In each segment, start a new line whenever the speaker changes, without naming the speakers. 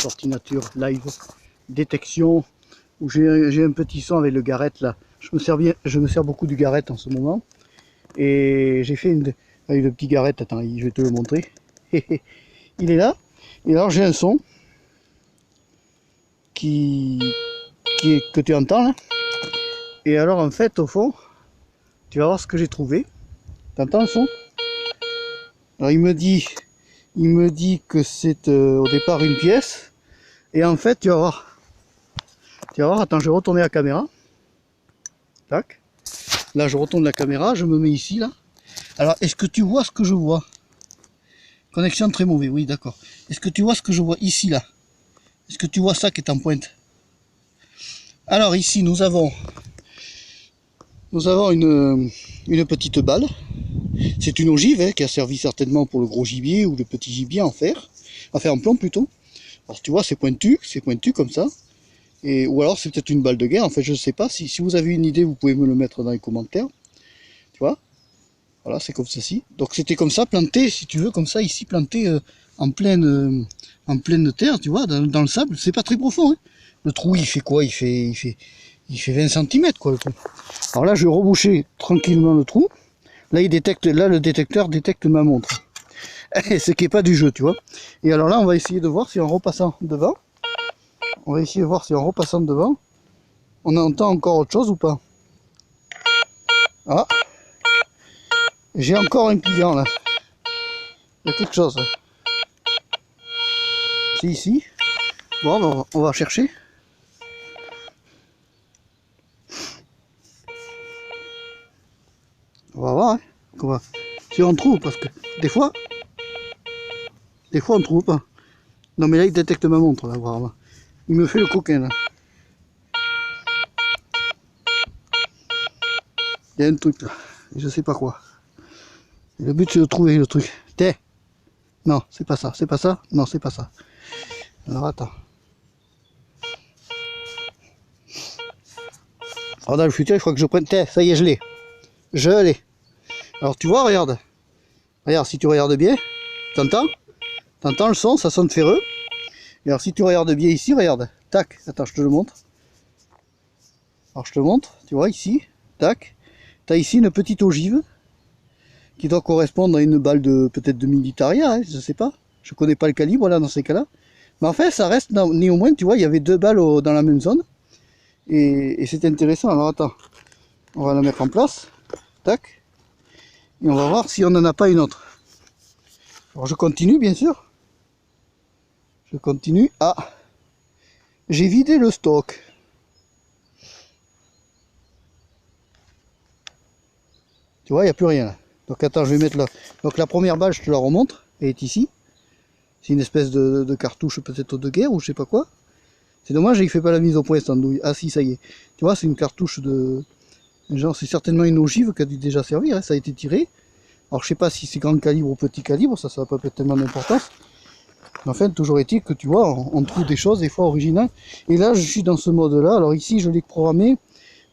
sortie nature live détection où j'ai un petit son avec le Garrett là. Je me sers beaucoup du Garrett en ce moment. Et j'ai fait avec le petit Garrett, attends, je vais te le montrer. Il est là. Et alors j'ai un son que tu entends là. Et alors en fait au fond, tu vas voir ce que j'ai trouvé. T'entends le son? Alors il me dit que c'est au départ une pièce. Et en fait tu vas voir. Attends, je vais retourner la caméra. Tac. Là je retourne la caméra, je me mets ici là. Alors est-ce que tu vois ce que je vois? Connexion très mauvais, oui d'accord. Est-ce que tu vois ce que je vois ici là? Est-ce que tu vois ça qui est en pointe? Alors ici nous avons une petite balle. C'est une ogive hein, qui a servi certainement pour le gros gibier ou le petit gibier en fer. Enfin en plomb plutôt. Alors tu vois c'est pointu comme ça. Ou alors c'est peut-être une balle de guerre, en fait je ne sais pas. Si vous avez une idée vous pouvez me le mettre dans les commentaires. Tu vois? Voilà c'est comme ceci. Donc c'était comme ça planté, si tu veux, comme ça ici planté en pleine terre, tu vois, dans le sable. C'est pas très profond. Hein. Le trou il fait quoi? Il fait 20 cm quoi le trou. Alors là je vais reboucher tranquillement le trou. Là le détecteur détecte ma montre. Ce qui est pas du jeu, tu vois. Et alors là on va essayer de voir si en repassant devant, on entend encore autre chose ou pas. Ah, j'ai encore un client là. Il y a quelque chose. C'est ici. Bon, on va chercher. On va voir hein. Si on trouve, parce que des fois on trouve pas. Non mais là il détecte ma montre là, vraiment. Il me fait le coquin là. Il y a un truc là, je sais pas quoi. Et le but c'est de trouver le truc. T'es. Non, c'est pas ça, non c'est pas ça. Alors attends. Alors dans le futur il faut que je prenne. T'es, ça y est je l'ai. Je l'ai. Alors tu vois, regarde. Regarde, si tu regardes bien, t'entends? T'entends le son, ça sonne ferreux. Et alors si tu regardes bien ici, regarde. Tac, attends, je te le montre. Alors je te montre, tu vois ici, tac. T'as ici une petite ogive qui doit correspondre à une balle de peut-être de militaria, hein, je sais pas. Je connais pas le calibre là dans ces cas-là. Mais en fait ça reste néanmoins, tu vois, il y avait deux balles dans la même zone. Et c'est intéressant. Alors attends, on va la mettre en place. Tac. Et on va voir si on n'en a pas une autre. Alors je continue bien sûr. Je continue. Ah, j'ai vidé le stock. Tu vois, il n'y a plus rien là. Donc attends, je vais mettre là. Donc la première balle, je te la remontre. Elle est ici. C'est une espèce de cartouche peut-être de guerre ou je sais pas quoi. C'est dommage, il fait pas la mise au point cette andouille. Ah si, ça y est. Tu vois, c'est une cartouche de... Genre, c'est certainement une ogive qui a dû déjà servir. Hein. Ça a été tiré. Alors je sais pas si c'est grand calibre ou petit calibre. Ça n'a pas tellement d'importance. Mais enfin, toujours est-il que tu vois, on trouve des choses des fois originales. Et là, je suis dans ce mode-là. Alors ici, je l'ai programmé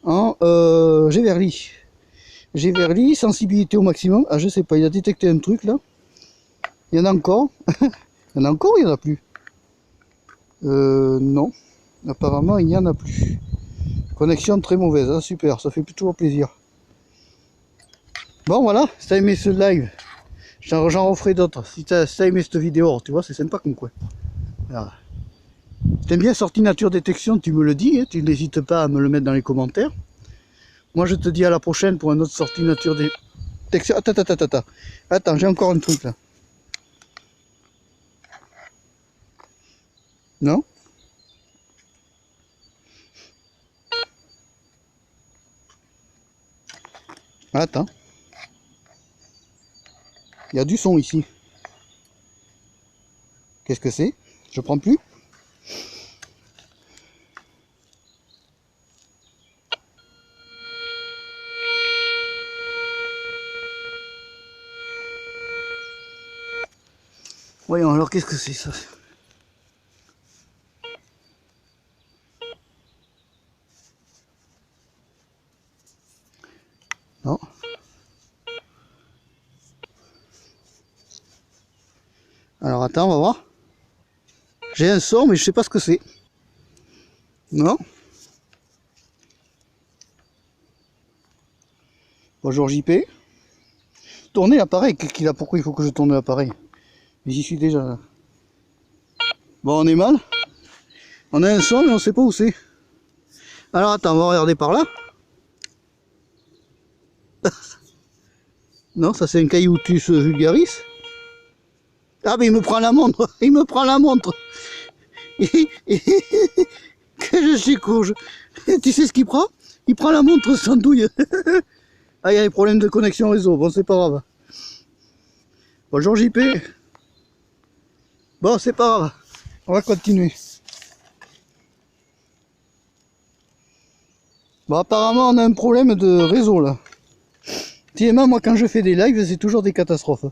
en Geverly. Geverly, sensibilité au maximum. Ah, je sais pas, il a détecté un truc là. Il y en a encore. Il y en a encore ou il n'y en a plus? Non. Apparemment, il n'y en a plus. Connexion très mauvaise. Hein, super, ça fait toujours plaisir. Bon, voilà. Si t'as aimé ce live, j'en referai d'autres. Si t'as aimé cette vidéo, tu vois, c'est sympa comme quoi. Voilà. Si t'aimes bien sortie nature détection, tu me le dis. Hein, tu n'hésites pas à me le mettre dans les commentaires. Moi, je te dis à la prochaine pour une autre sortie nature détection. Attends. Attends, j'ai encore un truc là. Non? Attends. Il y a du son ici. Qu'est-ce que c'est? Je prends plus. Voyons alors, qu'est-ce que c'est ça? Non. Alors attends, on va voir. J'ai un son, mais je sais pas ce que c'est. Non. Bonjour JP. Tourner l'appareil, pourquoi il faut que je tourne l'appareil? J'y suis déjà là. Bon, on est mal. On a un son, mais on sait pas où c'est. Alors attends, on va regarder par là. Non, ça c'est un Cailloutus vulgaris. Ah mais il me prend la montre, il me prend la montre. Que je suis courge. Tu sais ce qu'il prend? Il prend la montre sans douille. Ah, il y a des problèmes de connexion réseau, bon c'est pas grave. Bonjour JP. Bon c'est pas grave, on va continuer. Bon apparemment on a un problème de réseau là. Tiens, moi quand je fais des lives c'est toujours des catastrophes.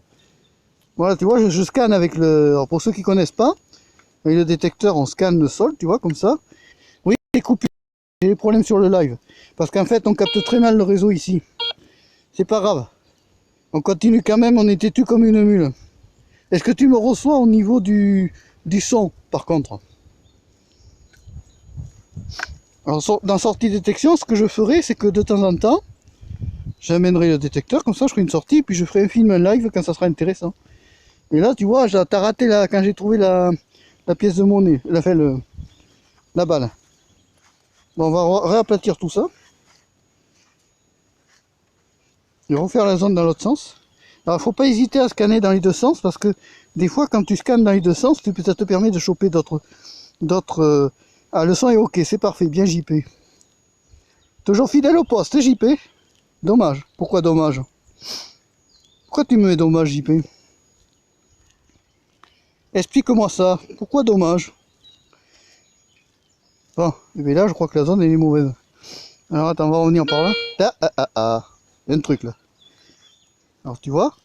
Voilà, tu vois, je scanne avec le... Alors pour ceux qui connaissent pas, avec le détecteur on scanne le sol, tu vois, comme ça. Oui, les coupures, j'ai des problèmes sur le live. Parce qu'en fait on capte très mal le réseau ici. C'est pas grave. On continue quand même, on est têtu comme une mule. Est-ce que tu me reçois au niveau du son, par contre? Alors dans sortie détection, ce que je ferai, c'est que de temps en temps, j'amènerai le détecteur, comme ça je ferai une sortie, et puis je ferai un film, un live quand ça sera intéressant. Et là, tu vois, t'as raté là, quand j'ai trouvé la pièce de monnaie, la balle. Bon, on va réaplatir tout ça. Et refaire la zone dans l'autre sens. Alors, faut pas hésiter à scanner dans les deux sens, parce que des fois, quand tu scannes dans les deux sens, ça te permet de choper d'autres... Ah, le son est ok, c'est parfait, bien JP. Toujours fidèle au poste, JP. Dommage. Pourquoi dommage? Pourquoi tu me mets dommage, JP? Explique-moi ça. Pourquoi dommage? Bon, et bien là, je crois que la zone, elle est mauvaise. Alors, attends, on va revenir par là. Il y a un truc, là. Alors, tu vois,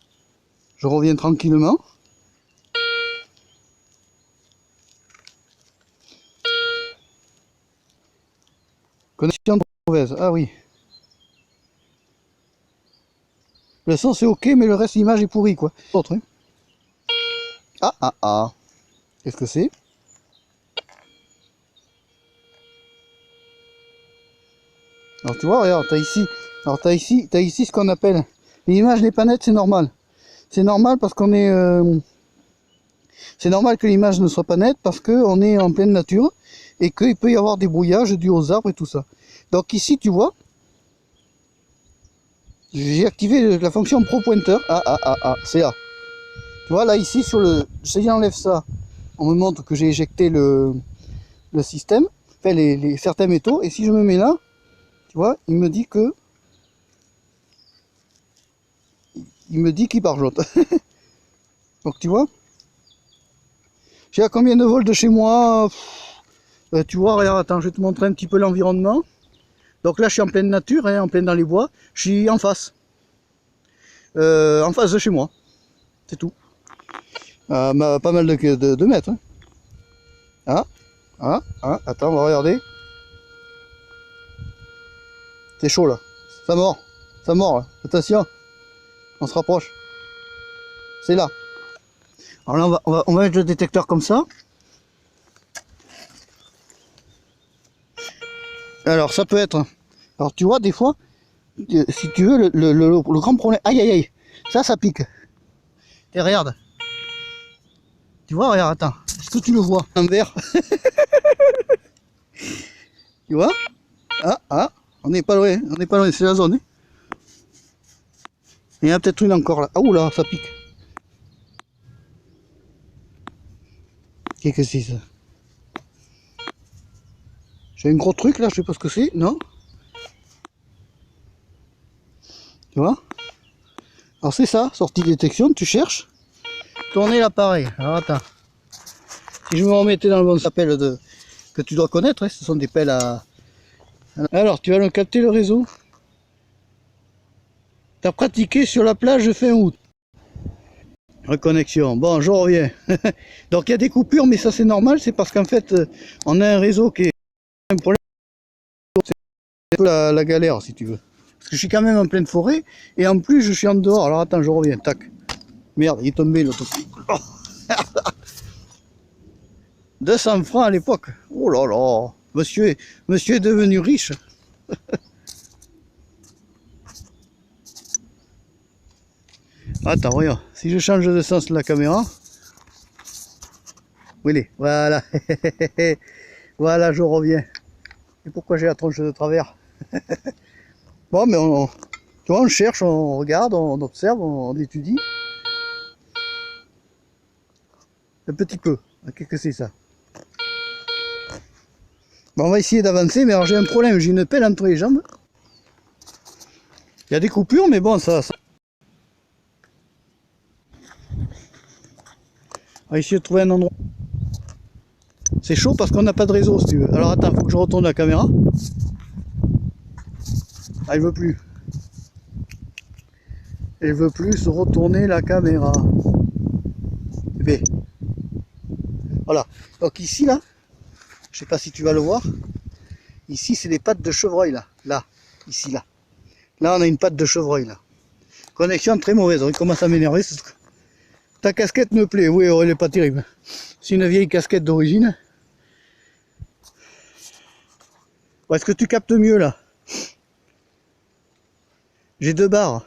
je reviens tranquillement. Connexion mauvaise. Ah oui. Le son, c'est ok, mais le reste, l'image est pourrie, quoi. Autre, hein. Qu'est-ce que c'est? Alors tu vois, regarde, t'as ici ce qu'on appelle l'image n'est pas nette, c'est normal. C'est normal parce qu'on est, c'est normal que l'image ne soit pas nette parce qu'on est en pleine nature et qu'il peut y avoir des brouillages dus aux arbres et tout ça. Donc ici, tu vois, j'ai activé la fonction Pro Pointer. C'est là. Tu vois, là ici sur le, si j'enlève ça, on me montre que j'ai éjecté le système, enfin certains métaux, et si je me mets là, tu vois, il me dit qu'il barjote. Donc tu vois, j'ai à combien de volts de chez moi? Tu vois, regarde, attends, je vais te montrer un petit peu l'environnement. Donc là, je suis en pleine nature, hein, en pleine dans les bois. Je suis en face de chez moi. C'est tout. Pas mal de mètres. Hein. Attends, on va regarder. C'est chaud là. Ça mord là. Attention. On se rapproche. C'est là. Alors là, on va mettre le détecteur comme ça. Alors ça peut être... Alors tu vois, des fois, si tu veux, le grand problème... Aïe. Ça pique. Et regarde. Tu vois, regarde, attends. Est-ce que tu le vois? Un verre. Tu vois? On n'est pas loin, c'est la zone. Hein. Il y en a peut-être une encore là. Ah oula, ça pique. Qu'est-ce que c'est ça? J'ai un gros truc là, je sais pas ce que c'est, non? Tu vois? Alors c'est ça, sortie détection, tu cherches. Tourner l'appareil. Alors attends. Si je me remettais dans le bon appel que tu dois connaître, hein, ce sont des pelles à... Alors, tu vas le capter le réseau. Tu as pratiqué sur la plage fin août. Reconnexion. Bon, je reviens. Donc il y a des coupures, mais ça c'est normal, c'est parce qu'en fait, on a un réseau qui est un problème. C'est un peu la galère, si tu veux. Parce que je suis quand même en pleine forêt, et en plus je suis en dehors. Alors attends, je reviens. Tac. Merde, il est tombé l'autre. Oh. 200 francs à l'époque. Oh là là, monsieur est devenu riche. Attends, regarde, si je change de sens de la caméra, où il est? Voilà, voilà, je reviens. Et pourquoi j'ai la tronche de travers? Bon, mais tu vois, on cherche, on regarde, on observe, on étudie. Un petit peu. Qu'est-ce que c'est ça? Bon, on va essayer d'avancer, mais alors j'ai un problème, j'ai une pelle entre les jambes. Il y a des coupures, mais bon, ça... On va essayer de trouver un endroit. C'est chaud parce qu'on n'a pas de réseau, si tu veux. Alors attends, faut que je retourne la caméra. Ah, il veut plus. Elle veut plus se retourner la caméra. B. Voilà. Donc ici, là, je sais pas si tu vas le voir. Ici, c'est des pattes de chevreuil, là. Là. Ici, là. Là, on a une patte de chevreuil, là. Connexion très mauvaise. Il commence à m'énerver. Ta casquette me plaît. Oui, elle est pas terrible. C'est une vieille casquette d'origine. Bon, est-ce que tu captes mieux, là? J'ai 2 barres.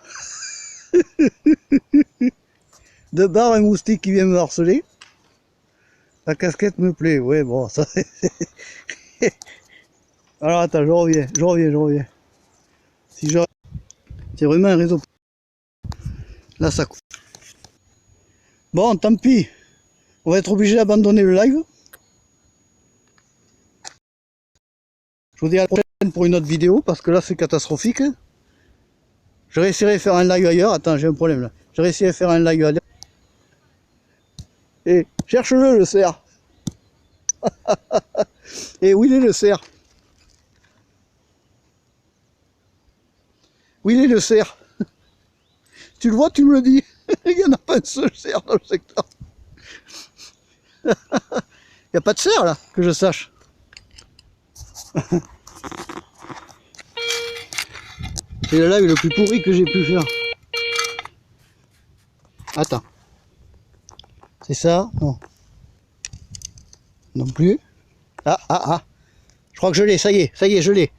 2 barres, un moustique qui vient me harceler. La casquette me plaît. Ouais, bon, ça... Alors, attends, je reviens. Si je... C'est vraiment un réseau. Là, ça coupe. Bon, tant pis. On va être obligé d'abandonner le live. Je vous dis à la prochaine pour une autre vidéo, parce que là, c'est catastrophique. Je réussirai à faire un live ailleurs. Attends, j'ai un problème là. Je réussirai à faire un live ailleurs. Et cherche-le, le cerf. Et où il est, le cerf? Où il est, le cerf? Tu le vois, tu me le dis. Il n'y en a pas un seul cerf dans le secteur. Il n'y a pas de cerf là, que je sache. C'est le live le plus pourri que j'ai pu faire. Attends. C'est ça? Non. Non plus. Ah. Je crois que je l'ai, ça y est, je l'ai.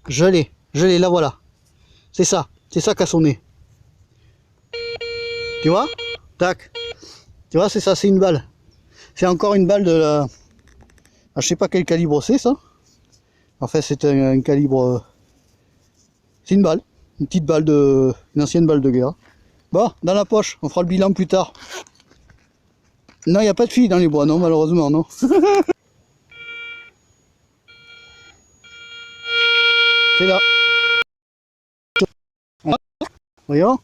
Je l'ai, là voilà. C'est ça qui a sonné. Tu vois? Tac. Tu vois, c'est ça, c'est une balle. C'est encore une balle de la... Ah, je sais pas quel calibre c'est ça. En fait, c'est un calibre... C'est une balle. Une petite balle de... Une ancienne balle de guerre. Bon, dans la poche, on fera le bilan plus tard. Non, il n'y a pas de filles dans les bois, non, malheureusement, non. C'est là. Voyons.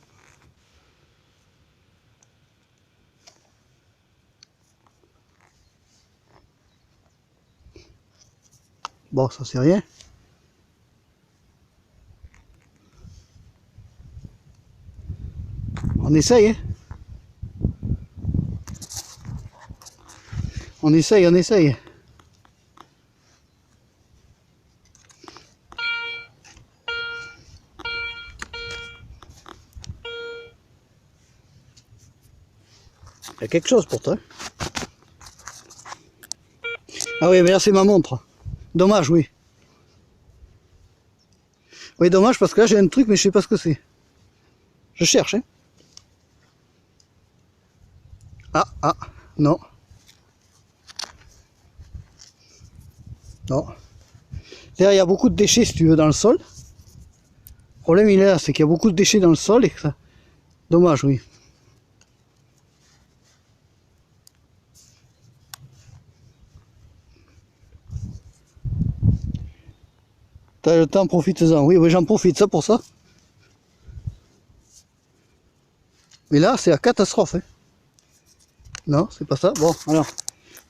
Bon, ça c'est rien. On essaye, hein. On essaye. Il y a quelque chose pour toi. Ah oui, mais là c'est ma montre. Dommage, oui. Oui, dommage parce que là j'ai un truc mais je sais pas ce que c'est. Je cherche, hein. Ah, non. Non. D'ailleurs, il y a beaucoup de déchets si tu veux dans le sol. Le problème il est là, c'est qu'il y a beaucoup de déchets dans le sol et que ça... Dommage, oui. T'as le temps, profite-en. Oui, j'en profite, ça pour ça. Mais là, c'est la catastrophe. Hein. Non, c'est pas ça. Bon, alors,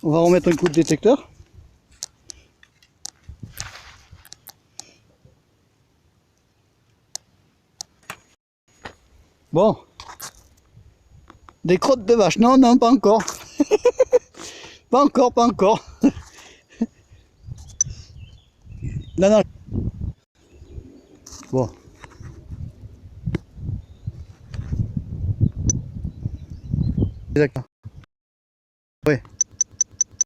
on va remettre un coup de détecteur. Bon. Des crottes de vache. Non, pas encore. Pas encore. Non. Bon. Exactement. Oui.